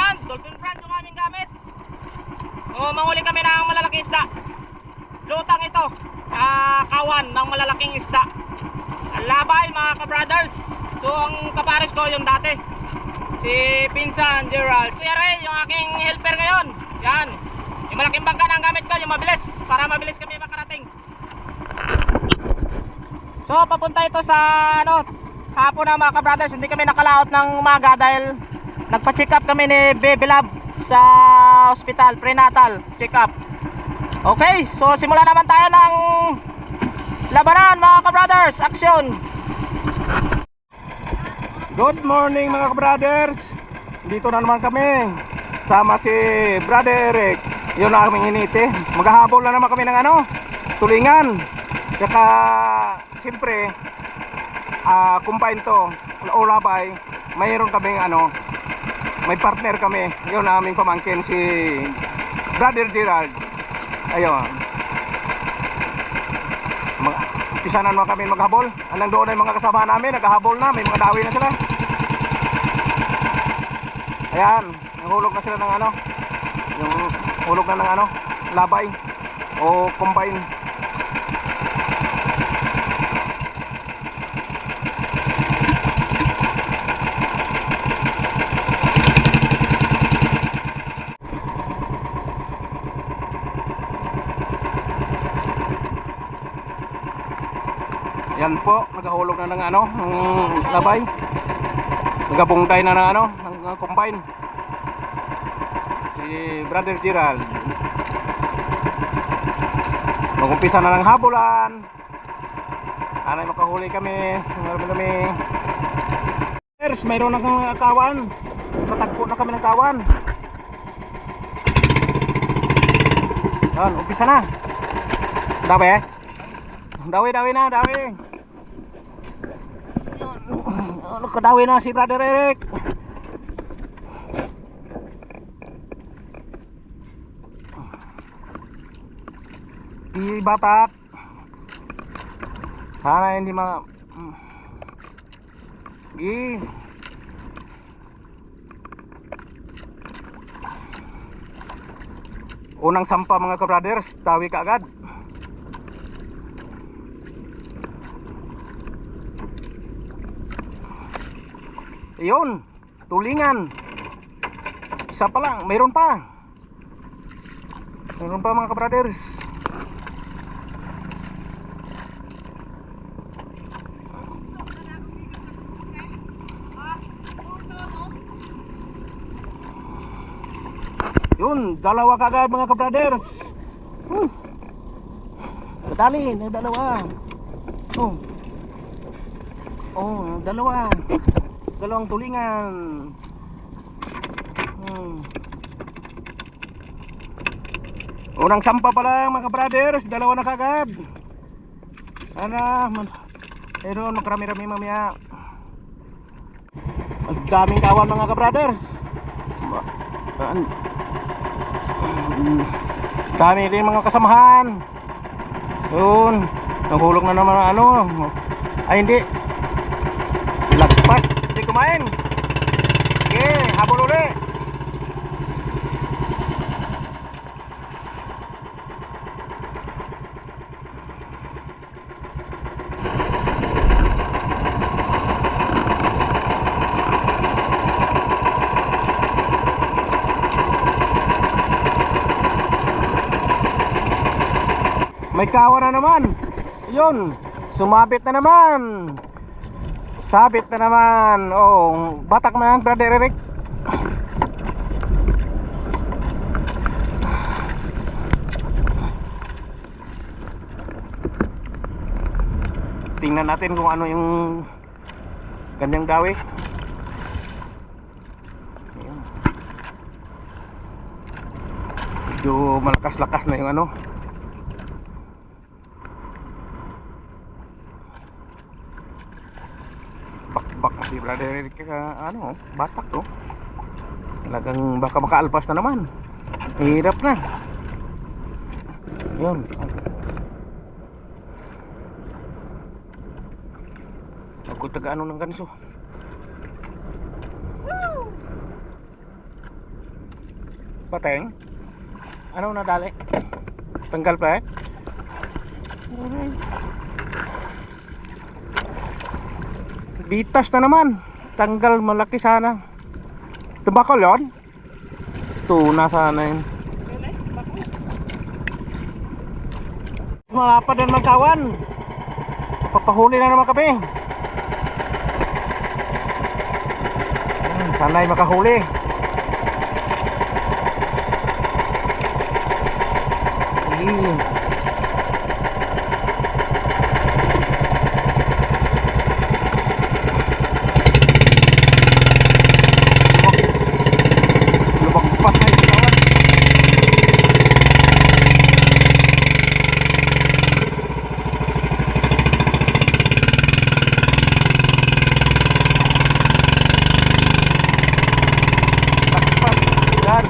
Dolphin brand yung aming gamit. Manghuli kami ng malalaking isda. Lutang ito, kawan ng malalaking isda. Labay mga ka-brothers. So ang kapares ko yung dati, si Pinsan Gerald. Si Ray yung aking helper ngayon. Yan, yung malaking bangka na ang gamit ko, yung mabilis, para mabilis kami makarating. So papunta ito sa hapon na mga ka-brothers. Hindi kami nakalaot ng umaga dahil nagpa-check up kami ni Baby Love sa hospital, prenatal check up. Okay, so simula naman tayo ng labanan mga ka-brothers. Action! Good morning mga ka-brothers. Dito na naman kami, sama si Brother Eric. Yun na kaming initi. Maghahabol na naman kami ng tulingan. Saka siyempre combine to o labay. Mayroon kaming may partner kami. Yun na aming pamangkin, si Brother Gerald. Ayun, umpisa na naman kami maghabol. Anong doon ay mga kasama namin, naghahabol na, may mga dawi na sila. Ayan, nahulog na sila ng yung hulog na ng labay o combine. Yan po, nagahulog na ng labay. Nagabungkay na ng combine. Si Brother Gerald. Mag-umpisa na ng habulan. Anay makahuli kami. Mayroon na kang kawan. Natagpo na kami ng kawan. Yan, umpisa na. Dawi na. Kadawi na si Brother Eric. Di batak. Sana hindi unang sampa mga ka-brothers, dawi ka agad. Yun, tulingan. Isa pa lang, mayroon pa mga ka-brothers. Yun, dalawa kagad mga ka-brothers. Dali, dalawa. Dalawa. Dalawang tulingan. Unang sampa pa lang mga brothers, dalawa na kagad. Meron makarami-rami mamaya. Ang daming kawan mga brothers. Dami rin mga kasamahan. Yun, nahulog na naman ay hindi. Lagpas, hindi kumain. Sige, habol ulit. May kawa na naman. Yun, sumabit na naman. Sabit na naman. Oh, batak na yan, Brother Eric. Tingnan natin kung ano yung ganyang dawi. Medyo malakas-lakas na yung bakbak na si Brother Eric. Batak to. Talagang baka makaalpas na naman. Hirap na. Yun. Ako taga ng ganso. Pateng? Ano nadali? Tanggal pa eh? Alright. Bitas na naman. Tanggal malaki sana. Tubakol yun? Tuna sana yun. Malapad na naman kawan. Papahuli na naman kami. Sana'y makahuli. Lumagpas na yung kawan. Yan.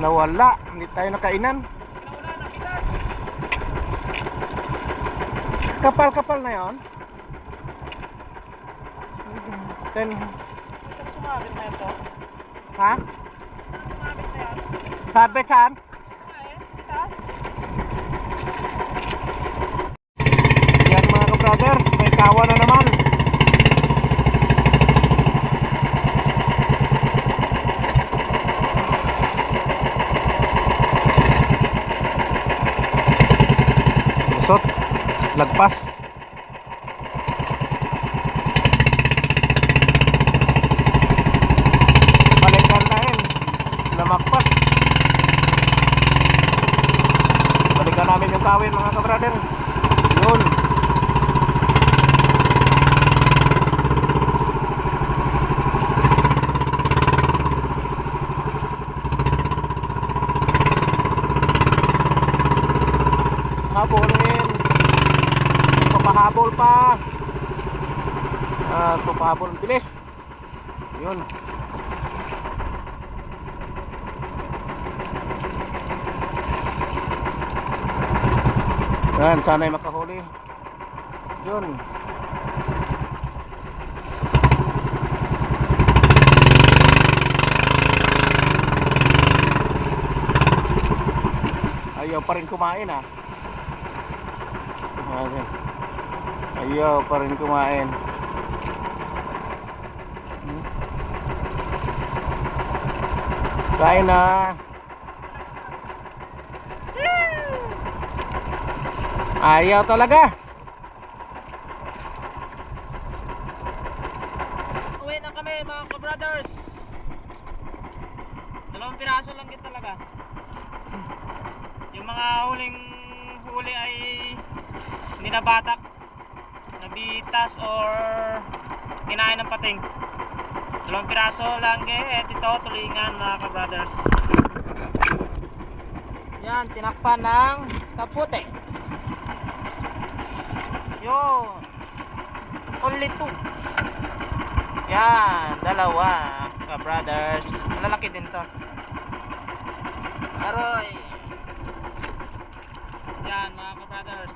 Nawala, hindi tayo nakainan. Kapal-kapal na yon. Then, Sumabit na ito. ha? Sumabit na yan. Sabit saan? Yan mga ka-brothers, may kawa na naman. Lusot, lagpas. Balikan na yun, lamakpas. Balikan namin yung kawin mga ka-brothers. Yun. Habulin. Papahabol pa. Papahabol. Bilis. Yun. Yan, sana'y makahuli. Yun. Ayaw pa rin kumain ah. Ayaw pa rin kumain. Kain na. Ayaw talaga. Uwi na kami mga ka-brothers. 2 piraso lang din talaga. Yung mga huling huli ay hindi nabatak, nabitas or kinain ng pating. 2 piraso lang eh. Ito tulingan mga ka-brothers. Yan, tinakpan ng kaputi. Yun. Only 2. Yan, 2 ka-brothers. Malalaki din to. Aroy. Yan mga ka-brothers.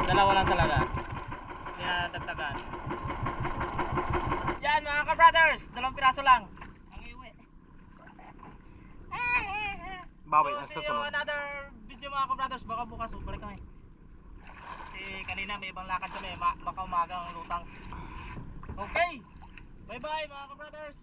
2 lang talaga. Hindi na dagdagan. Yan mga ka-brothers, 2 piraso lang. Ang iwi. Bawi na So see you another video mga ka-brothers. Baka bukas balik kami. Kasi kanina may ibang lakad kami. Baka umaga ang lutang. Okay. Bye bye mga ka-brothers.